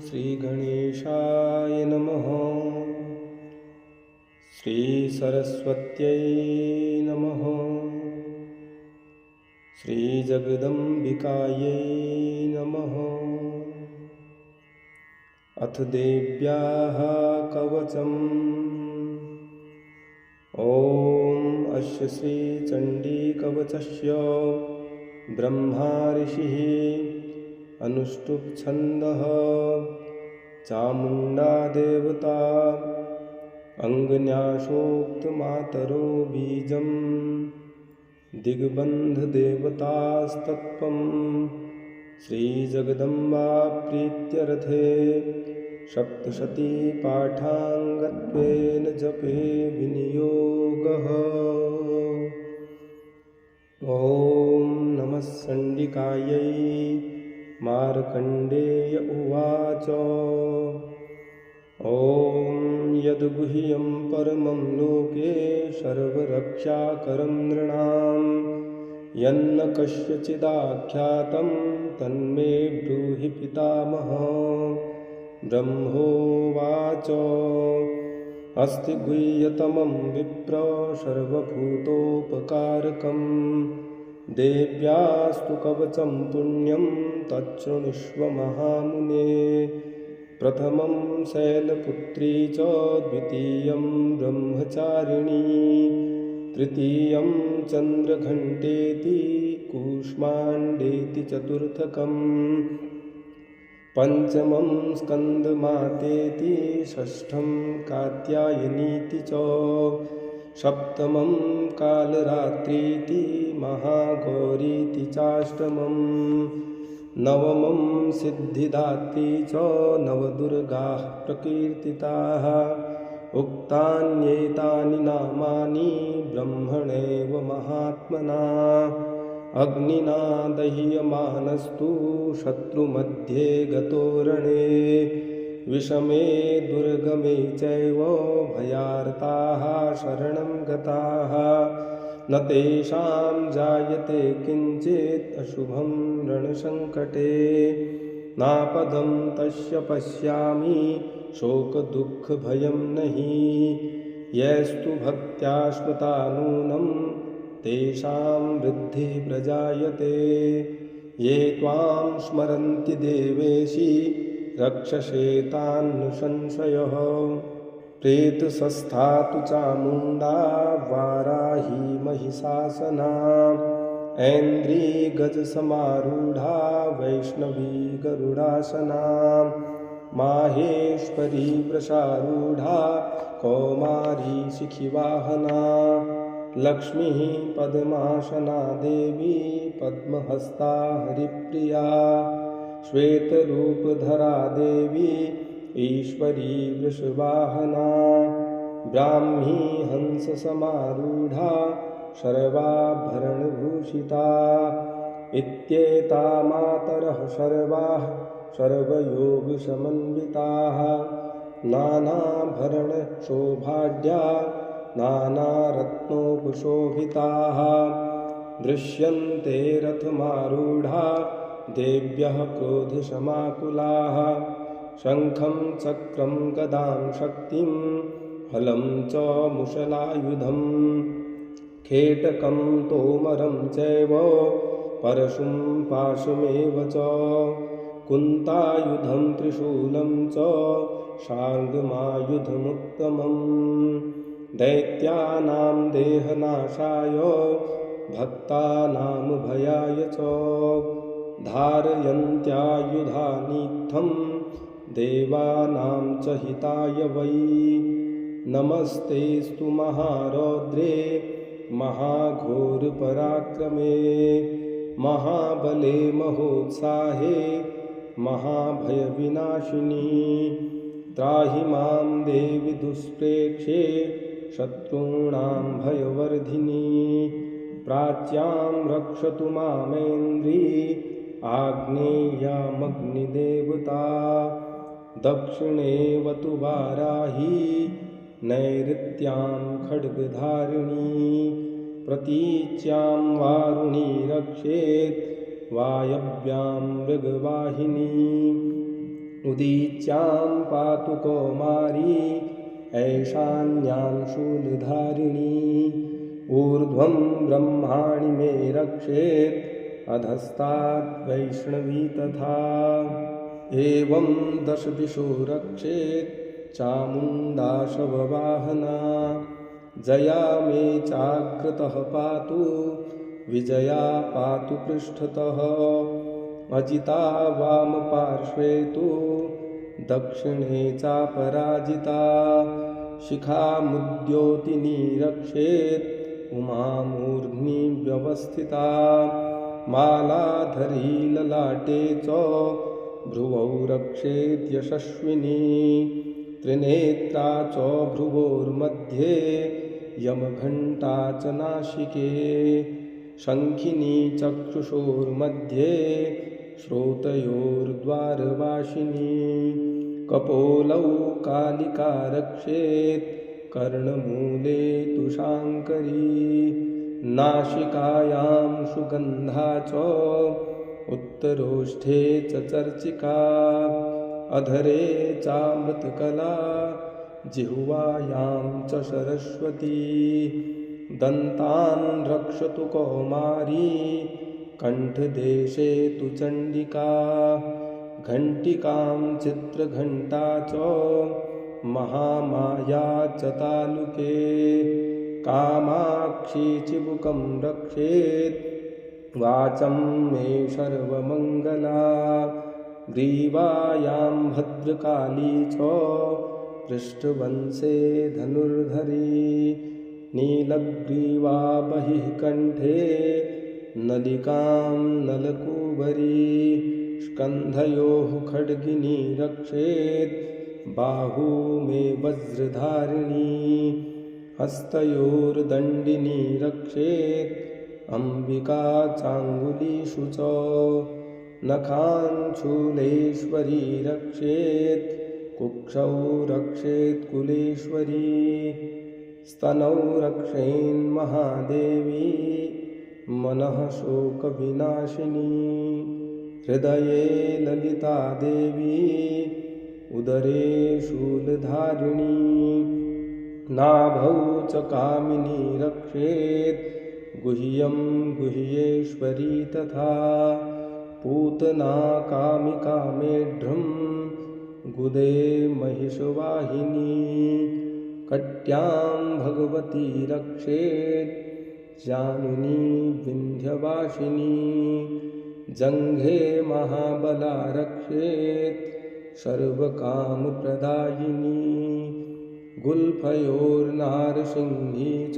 श्रीगणेशाय नमः। श्रीसरस्वत्यै नमः। श्रीजगदम्बिकायै नमः। अथ देव्याः कवचम्। ॐ अस्य श्रीचण्डीकवचस्य ब्रह्मा ऋषिः अनुष्टुप् छन्दः चामुण्डा देवता अङ्गन्यासोक्तमातरो बीजं दिग्बन्धदेवतास्तत्त्वं श्रीजगदम्बा प्रीत्यर्थे सप्तशती पाठाङ्गत्वेन जपे विनियोगः। ॐ नमः चण्डिकायै। मार्कण्डेय उवाच। ॐ यद्गुह्यं परमं लोके सर्वरक्षाकरं नृणां यन्न कस्यचिदाख्यातं तन्मे ब्रूहि पितामह। ब्रह्मोवाच। अस्ति गुह्यतमं विप्र सर्वभूतोपकारकं देव्यास्तु कवचं पुण्यं तच्छृणुष्व महामुने। प्रथमं शैलपुत्री च द्वितीयं ब्रह्मचारिणी तृतीयं चन्द्रघण्टेति कूष्माण्डेति चतुर्थकम् पंचमं स्कन्दमातेति षष्ठं कात्यायनीति च सप्तमं कालरात्रीति महागौरीति चाष्टमं नवमं सिद्धिदात्री च नवदुर्गाः प्रकीर्तिताः। उक्तान्येतानि नामानि ब्रह्मणैव महात्मना अग्निना दह्यमानस्तु शत्रुमध्ये गतो रणे विषमे दुर्गमे चैव भयार्ताः शरणं गताः न तेषां जायते किञ्चित् अशुभं रणसङ्कटे नापदं तस्य पश्यामि शोकदुःखभयं नहि यस्तु भक्त्या स्मृता नूनं तेषां वृद्धिः प्रजायते ये त्वां स्मरन्ति देवेशि रक्षसे तान् संशयः। प्रेतसस्था तु चामुण्डा वाराही महिषासना ऐन्द्री गजसमारूढा वैष्णवी गरुडासना माहेश्वरी वृषारूढा कौमारी शिखिवाहना लक्ष्मीः पद्मासना देवी पद्महस्ता हरिप्रिया श्वेतरूपधरा देवी ईश्वरी वृषवाहना ब्राह्मी हंससमारूढा सर्वाभरणभूषिता इत्येता मातरः सर्वाः सर्वयोगसमन्विताः नानाभरणशोभाढ्या नानारत्नोपशोभिताः दृश्यन्ते रथमारूढा देव्यः क्रोधसमाकुलाः शङ्खं चक्रं गदां शक्तिं हलं च मुशलायुधं खेटकं तोमरं चैव परशुं पाशमेव च कुन्तायुधं त्रिशूलं च शार्ङ्गमायुधमुत्तमम् दैत्यानां देहनाशाय भक्तानां भयाय च धारयन्त्यायुधानीत्थं देवानां च हिताय वै नमस्तेस्तु महारौद्रे महाघोरपराक्रमे महाबले महोत्साहे महाभयविनाशिनी त्राहि मां देवि दुष्प्रेक्षे शत्रूणां भयवर्धिनी प्राच्यां रक्षतु मामेन्द्री आग्नेयामग्निदेवता दक्षिणेवतु वाराही नैऋत्यां खड्गधारिणी प्रतीच्यां वारुणी रक्षेत् वायव्यां मृगवाहिनी उदीच्यां पातु कौमारी ऐशान्यां शूलधारिणी ऊर्ध्वं ब्रह्माणि मे रक्षेत् अधस्तात् वैष्णवी तथा एवं दशदिशो रक्षेत् चामुण्डा शववाहना जया मे चाग्रतः पातु विजया पातु पृष्ठतः अजिता वामपार्श्वे तु दक्षिणे चापराजिता शिखामुद्योतिनी रक्षेत् उमामूर्ध्नि व्यवस्थिता मालाधरी ललाटे च भ्रुवौ रक्षेत् यशस्विनी त्रिनेत्रा च भ्रुवोर्मध्ये यमघण्टा च नासिके शङ्खिनी चक्षुषोर्मध्ये श्रोतयोर्द्वारवासिनी कपोलौ कालिका रक्षेत् कर्णमूले तु शाङ्करी नासिकायां सुगन्धा च उत्तरोष्ठे च चर्चिका अधरे चामृतकला जिह्वायां च सरस्वती दन्तान् रक्षतु कौमारी कण्ठदेशे तु चण्डिका घण्टिकां चित्रघण्टा च महामाया च तालुके कामाक्षी चिबुकं रक्षेत् वाचं मे सर्वमङ्गला ग्रीवायां भद्रकाली च पृष्ठवंशे धनुर्धरी नीलग्रीवा बहिः कण्ठे नलिकां नलकूबरी स्कन्धयोः खड्गिनी रक्षेत् बाहू मे वज्रधारिणी हस्तयोर्दण्डिनी रक्षेत् अम्बिका चाङ्गुलीषु च नखाञ्चूलेश्वरी रक्षेत् कुक्षौ रक्षेत् कुलेश्वरी स्तनौ रक्षेन्महादेवी मनः शोकविनाशिनी हृदये ललिता देवी उदरे शूलधारिणी नाभौ च कामिनी रक्षेत् गुह्यं गुह्येश्वरी तथा पूतना कामिका मेढ्रं गुदे महिषवाहिनी कट्यां भगवती रक्षेत् जानुनी विन्ध्यवासिनी जङ्घे महाबला रक्षेत् सर्वकामप्रदायिनी गुल्फयोर्नारसिंही च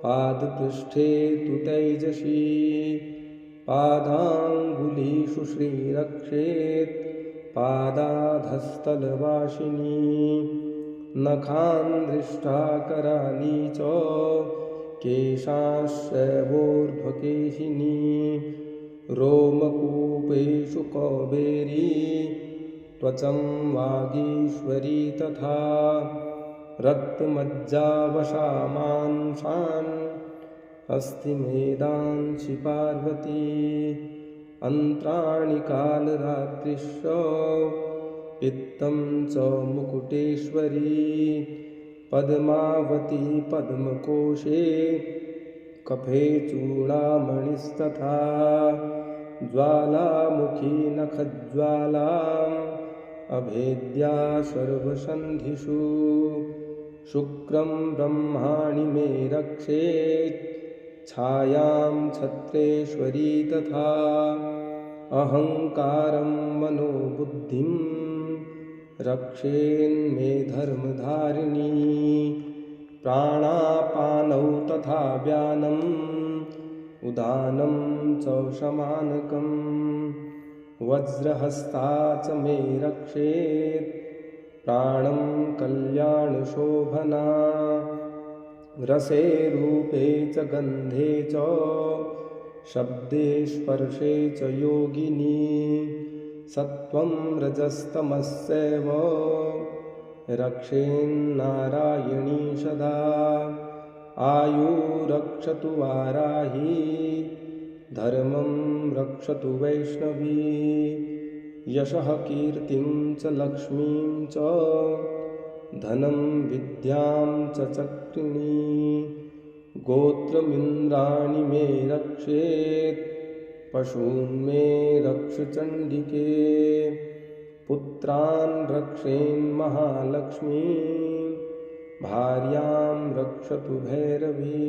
पादपृष्ठे तु तैजसी पादाङ्गुलीषु श्रीरक्षेत् पादाधस्तलवासिनी नखान्दृष्टा कराली च केशाश्रवोर्ध्वकेशिनी रोमकूपेषु कौबेरी त्वचं वागीश्वरी तथा रक्तमज्जावशामांसान् अस्थिमेदांसि पार्वती अन्त्राणि कालरात्रिश्च पित्तं च मुकुटेश्वरी पद्मावती पद्मकोशे कफे चूडामणिस्तथा ज्वालामुखी नखज्वालाम् अभेद्या सर्वसन्धिषु शुक्रं ब्रह्माणि मे रक्षेत् छायां छत्रेश्वरी तथा अहङ्कारं मनोबुद्धिं रक्षेन्मे धर्मधारिणी प्राणापानौ तथा व्यानम् उदानं च शमानकम् वज्रहस्ता च मे रक्षेत् प्राणं कल्याणशोभना रसे रूपे च गन्धे च शब्दे स्पर्शे च योगिनी सत्त्वं रजस्तमस्यैव रक्षेन्नारायणी सदा आयुरक्षतु वाराही धर्मं रक्षतु वैष्णवी यशः कीर्तिं च लक्ष्मीं च धनं विद्यां च चक्रिणी गोत्रमिन्द्राणि मे रक्षेत् पशून् मे रक्ष चण्डिके पुत्रान् रक्षेन्महालक्ष्मी भार्यां रक्षतु भैरवी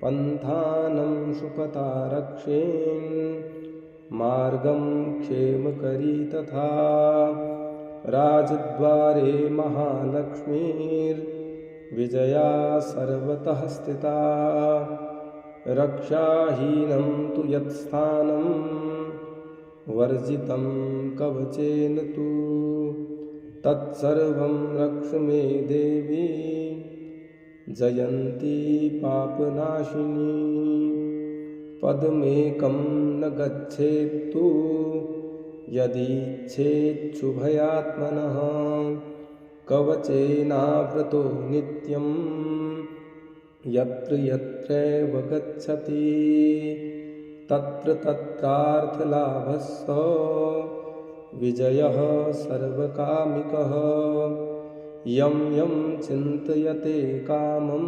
पन्थानं शुपता रक्षेन् मार्गं क्षेमकरी तथा राजद्वारे महालक्ष्मीर्विजया सर्वतः स्थिता रक्षाहीनं तु यत्स्थानं वर्जितं कवचेन तु तत्सर्वं रक्ष मे देवी जयन्ती पापनाशिनी पदमेकं न गच्छेत्तु यदीच्छेच्छुभयात्मनः कवचेनावृतो नित्यं यत्र यत्रैव गच्छति तत्र तत्रार्थलाभस्य विजयः सर्वकामिकः यं यं चिन्तयते कामं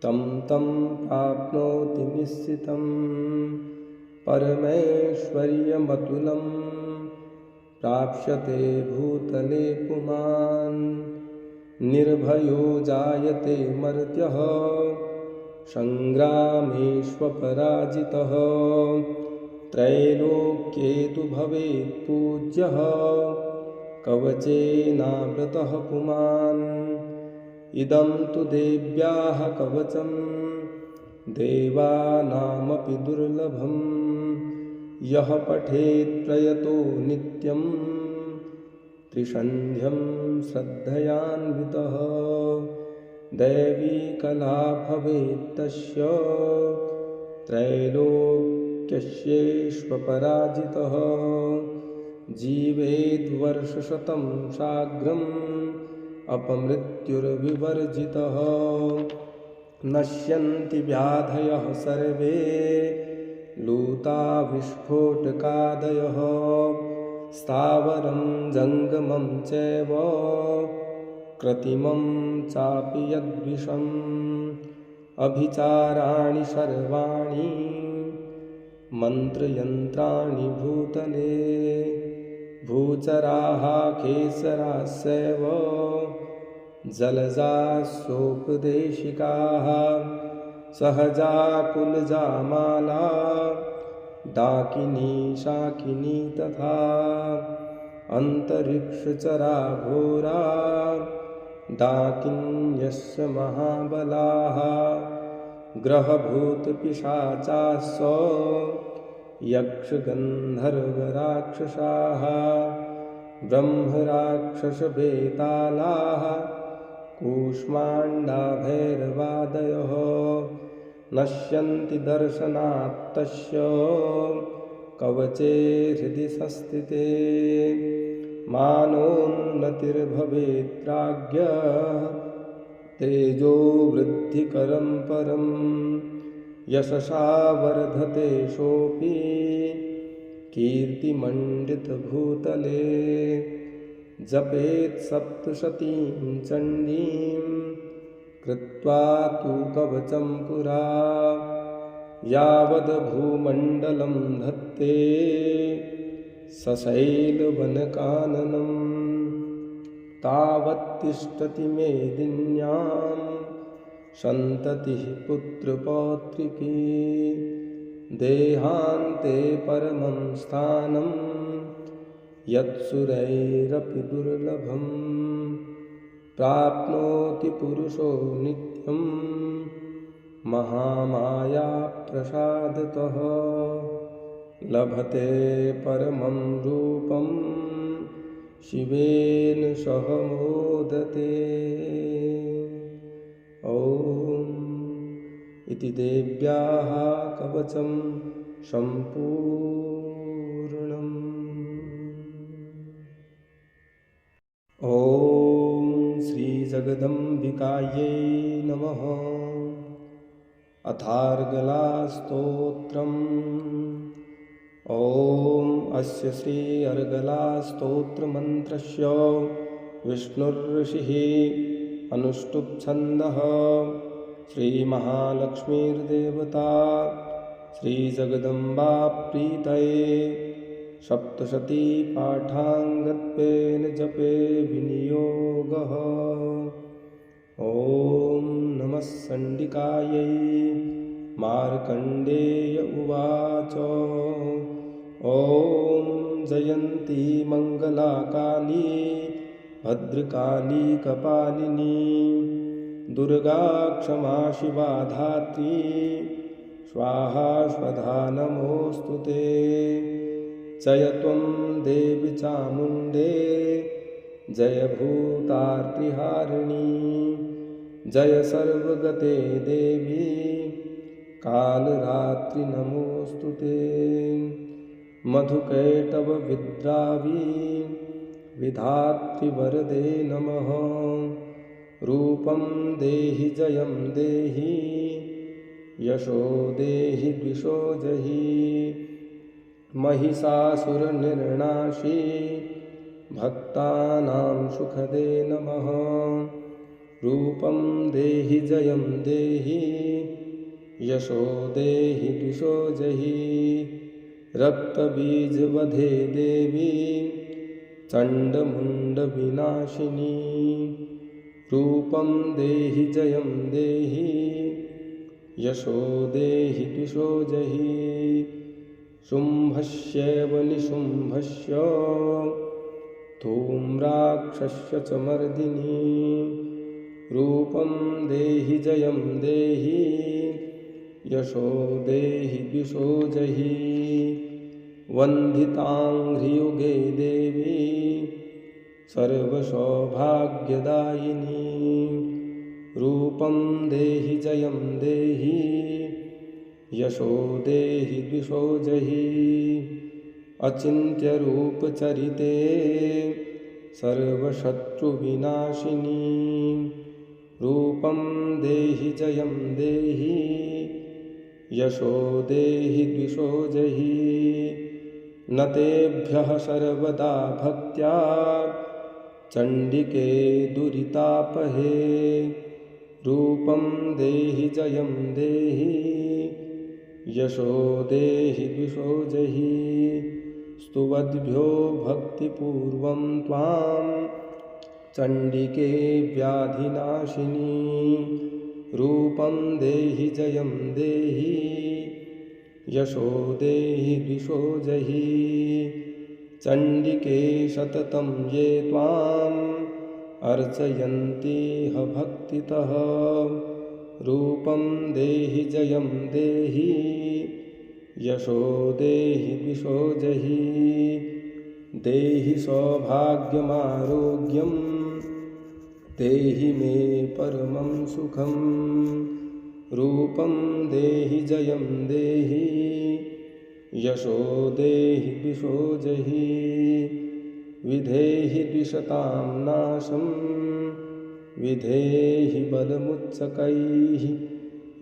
तं तं प्राप्नोति निश्चितं परमैश्वर्यमतुलं प्राप्स्यते भूतले पुमान् निर्भयो जायते मर्त्यः संग्रामेष्वपराजितः त्रैलोक्ये तु भवेत् पूज्यः कवचेनावृतः पुमान् इदं तु देव्याः कवचं देवानामपि दुर्लभं यः पठेत् प्रयतो नित्यं त्रिसन्ध्यं श्रद्धयान्वितः दैवी कला भवेत् तस्य त्रैलोक्यस्येष्वपराजितः जीवेद्वर्षशतं साग्रम् अपमृत्युर्विवर्जितः नश्यन्ति व्याधयः सर्वे लूता विस्फोटकादयः स्थावरं जङ्गमं चैव कृत्रिमं चापि यद्विषम् अभिचाराणि सर्वाणि मन्त्रयन्त्राणि भूतले भूचराः खेसरास्यैव जलजासोपदेशिकाः सहजा कुलजामाला डाकिनी शाकिनी तथा अन्तरिक्षचरा घोरा डाकिन्यस्य महाबलाः ग्रहभूतपिशाचास्स यक्षगन्धर्वराक्षसाः ब्रह्मराक्षसबेतालाः कूष्माण्डाभैरवादयः नश्यन्ति दर्शनात् तस्य कवचे हृदि संस्थिते मानोन्नतिर्भवेत् प्राज्ञः तेजो वृद्धिकरं परं यशसा वर्धते सोऽपि कीर्तिमण्डितभूतले जपेत् सप्तशतीं चण्डीं कृत्वा तु कवचं पुरा यावद्भूमण्डलं धत्ते सशैलवनकाननं तावत्तिष्ठति मेदिन्यां सन्ततिः पुत्रपौत्रिकी देहान्ते परमं स्थानं यत्सुरैरपि दुर्लभं प्राप्नोति पुरुषो नित्यं महामायाप्रसादतः लभते परमं रूपं शिवेन सह मोदते। ॐ इति देव्याः कवचं सम्पूर्णम्। ॐ श्रीजगदम्बिकायै नमः। अथार्गलास्तोत्रम्। ॐ अस्य श्री अर्गलास्तोत्रमन्त्रस्य विष्णुर्ऋषिः अनुष्टुप्छन्दः श्रीमहालक्ष्मीर्देवता श्रीजगदम्बा प्रीतये सप्तशती पाठाङ्गत्वेन जपे विनियोगः। ॐ नमः चण्डिकायै। मार्कण्डेय उवाच ॐ जयन्ती मङ्गलाकाली भद्रकाली कपालिनी दुर्गा क्षमा शिवा धात्री स्वाहा स्वधा नमोऽस्तु ते। जय त्वं देवि चामुण्डे जय भूतार्तिहारिणी जय सर्वगते देवी कालरात्रि नमोऽस्तु ते। मधुकैटभविद्रावी विधातृवरदे नमः। रूपं देहि जयं देहि यशो देहि द्विषो जहि। महिषासुरनिर्नाशी भक्तानां सुखदे नमः। रूपं देहि जयं देहि यशो देहि द्विषो जहि। रक्तबीजवधे देवी चण्डमुण्डविनाशिनी। रूपं देहि जयं देहि यशो देहि द्विषो जहि। शुम्भस्यैव निशुम्भस्य धूम्राक्षस्य च मर्दिनी। रूपं देहि जयं देहि यशो देहि द्विषो जहि। वन्दिताङ्घ्रियुगे देवी सर्वसौभाग्यदायिनी। रूपं देहि जयं देहि यशो देहि द्विषो जहि। अचिन्त्यरूपचरिते सर्वशत्रुविनाशिनी। रूपं देहि जयं देहि यशो देहि द्विषो जहि। न तेभ्यः सर्वदा भक्त्या चण्डिके दुरितापहे। रूपं देहि जयं देहि यशो देहि द्विषो जहि। स्तुवद्भ्यो भक्तिपूर्वं त्वां चण्डिके व्याधिनाशिनी। रूपं देहि जयं देहि यशो देहि द्विषो जहि। चण्डिके सततं ये त्वाम् अर्चयन्ति ह भक्तितः। रूपं देहि जयं देहि यशो देहि द्विषो जहि। देहि सौभाग्यमारोग्यं देहि मे परमं सुखं। रूपं देहि जयं देहि यशो देहि द्विषो जहि। विधेहि द्विषतां नाशं विधेहि बलमुच्चकैः।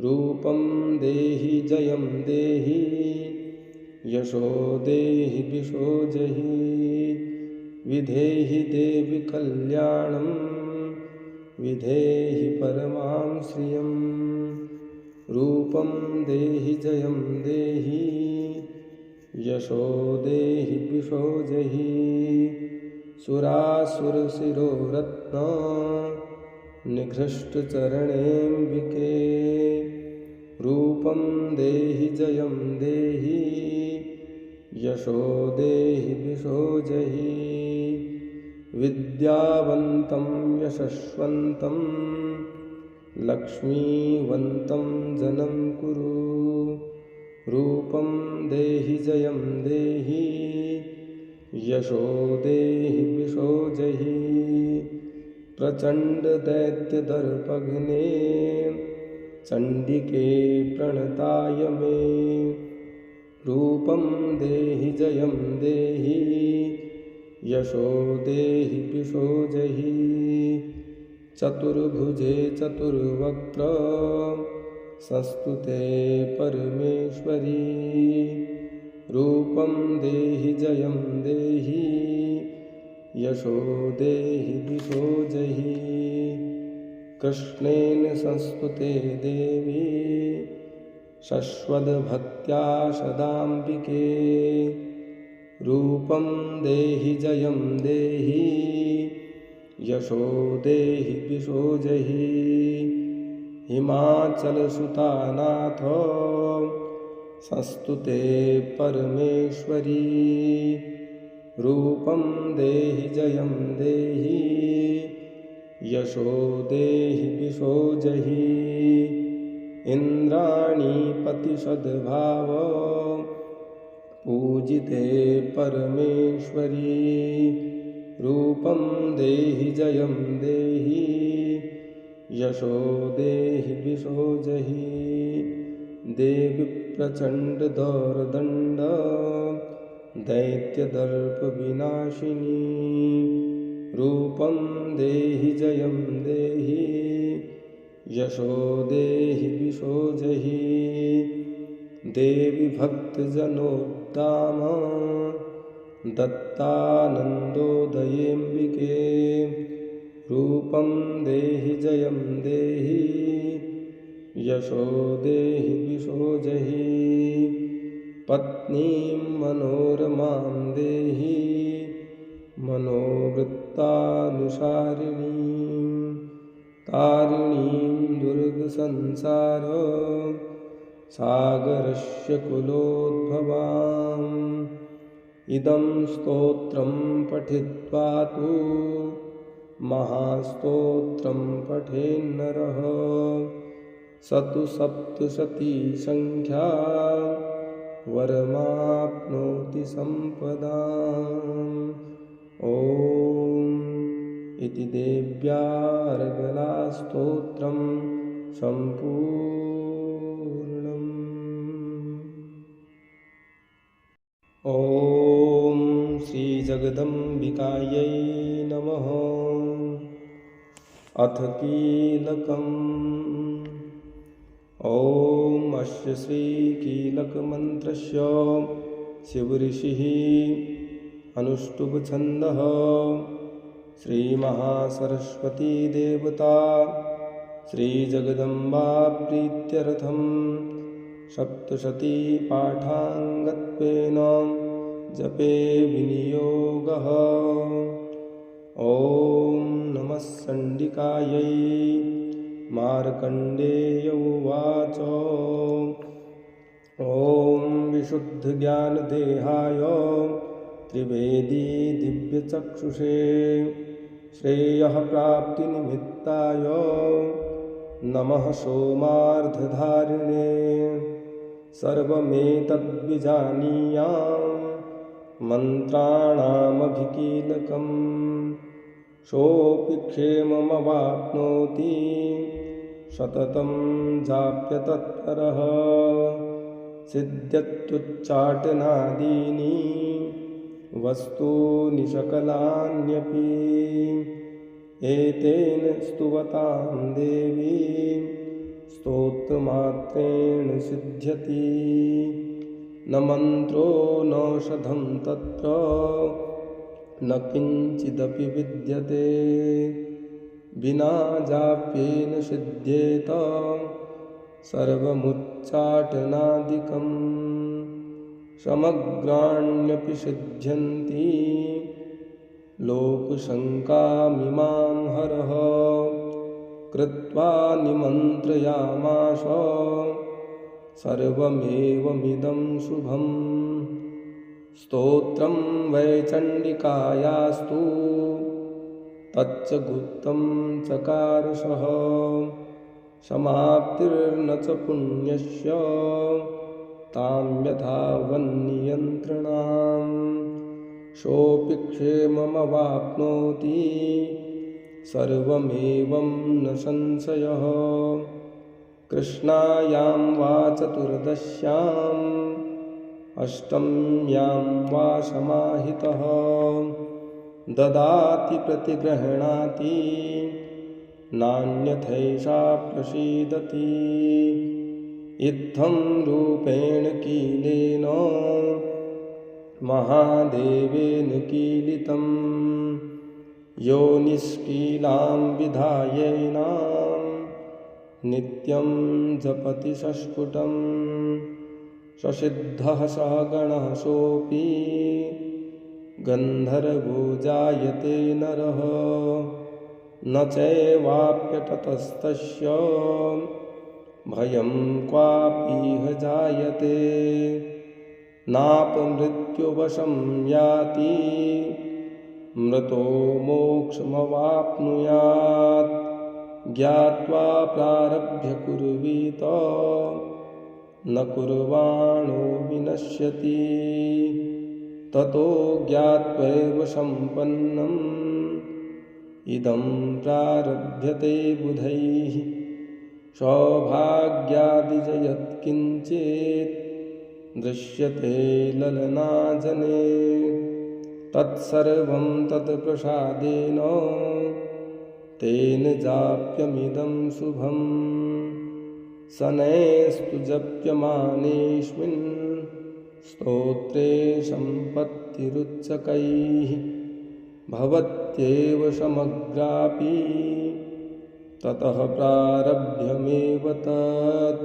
रूपं देहि जयं देहि यशो देहि द्विषो जहि। विधेहि देवि कल्याणं विधेहि परमां श्रियं। रूपं देहि जयं देहि यशो देहि द्विषो जहि। सुरासुरशिरोरत्न निघृष्टचरणेऽम्बिके। रूपं देहि जयं देहि यशो देहि द्विषो जहि। विद्यावन्तं यशस्वन्तं लक्ष्मीवन्तं जनं कुरु। रूपं देहि जयं देहि यशो देहि द्विषो जहि। प्रचण्डदैत्यदर्पघ्ने चण्डिके प्रणताय मे। रूपं देहि जयं देहि यशो देहि द्विषो जहि। चतुर्भुजे रूपं देहि जयं देहि यशो देहि दिशो जहि कृष्णेन संस्तुते देवी शश्वद्भक्त्या सदाम्बिके रूपं देहि जयं देहि यशो देहि दिशो जहि हिमाचलसुतानाथ संस्तुते परमेश्वरी रूपं देहि जयं देहि यशो देहि दिशो जहि इन्द्राणीपतिसद्भाव पूजिते परमेश्वरी रूपं देहि जयं देहि यशो देहि दिशो जहि देवी प्रचण्डदौर्दण्ड दैत्यदर्पविनाशिनी रूपं देहि जयं देहि यशो देहि दिशो जहि देवी भक्तजनोद्दाम दत्तानन्दोदयेऽम्बिके रूपं देहि जयं देहि यशो देहि दिशो जहि पत्नीं मनोरमां देहि मनोवृत्तानुसारिणीं तारिणीं दुर्गसंसार सागरस्य कुलोद्भवाम् इदं स्तोत्रं पठित्वा तु महास्तोत्रं पठेन्नरः स तु सप्तशती संख्या वरमाप्नोति सम्पदाम् ॐ इति देव्यार्गलास्तोत्रं सम्पूर्णम्। ॐ श्रीजगदम्बिकायै नमः। अथ कीलकम्। ॐ अस्य श्रीकीलकमन्त्रस्य शिवऋषिः अनुष्टुप्छन्दः श्रीमहासरस्वती देवता श्रीजगदम्बा प्रीत्यर्थं सप्तशती पाठाङ्गत्वेन जपे विनियोगः। ॐ नमः चण्डिकायै। मार्कण्डेय उवाच ॐ विशुद्धज्ञानदेहाय त्रिवेदी दिव्यचक्षुषे श्रेयः प्राप्तिनिमित्ताय नमः सोमार्धधारिणे सर्वमेतद्विजानीयां मन्त्राणामभिकीलकम् सोऽपि क्षेममवाप्नोति सततं जाप्यतत्परः सिद्ध्यत्युच्चाटनादीनि वस्तूनि सकलान्यपि एतेन स्तुवतां देवी स्तोत्रमात्रेण सिद्ध्यति न मन्त्रो नौषधं तत्र न किञ्चिदपि विद्यते विना जाप्येन सिद्ध्येत सर्वमुच्चाटनादिकम् समग्राण्यपि सिद्ध्यन्ति लोकशङ्कामिमां हरः कृत्वा निमन्त्रयामास सर्वमेवमिदं शुभम् स्तोत्रं वै चण्डिकायास्तु तच्च गुप्तं चकारसः समाप्तिर्न च पुण्यस्य तां यथा वन्नियन्त्रणाम् सोऽपि क्षेममवाप्नोति सर्वमेवं न संशयः कृष्णायां वा चतुर्दश्याम् अष्टम्यां वा समाहितः ददाति प्रतिगृह्णाति नान्यथैषा प्रसीदति इत्थं रूपेण कीलेन महादेवेन कीलितं योनिष्कीलां विधायैनां नित्यं जपति सस्फुटं ससिद्धः स गणः सोऽपि गन्धर्वो जायते नरः न चैवाप्यततस्तस्य भयं क्वापीह जायते नापमृत्युवशं याति मृतो मोक्षमवाप्नुयात् ज्ञात्वा प्रारभ्य कुर्वीत न कुर्वाणो विनश्यति ततो ज्ञात्वैव सम्पन्नम् इदं प्रारभ्यते बुधैः सौभाग्यादिज यत्किञ्चित् दृश्यते ललनाजने तत्सर्वं तत्प्रसादेन तेन जाप्यमिदं शुभं शनैस्तु जप्यमानेऽस्मिन् स्तोत्रे सम्पत्तिरुच्चकैः भवत्येव समग्रापि ततः प्रारभ्यमेव तत्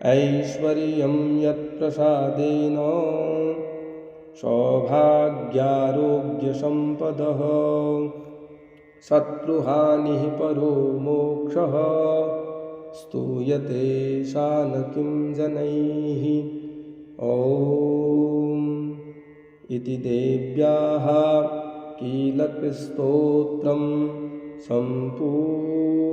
ऐश्वर्यं यत्प्रसादेन सौभाग्यारोग्यसम्पदः शत्रुहानिः परो मोक्षः स्तूयते सा न किं जनैः ॐ इति देव्याः कीलकस्तोत्रं सम्पूर्णम्।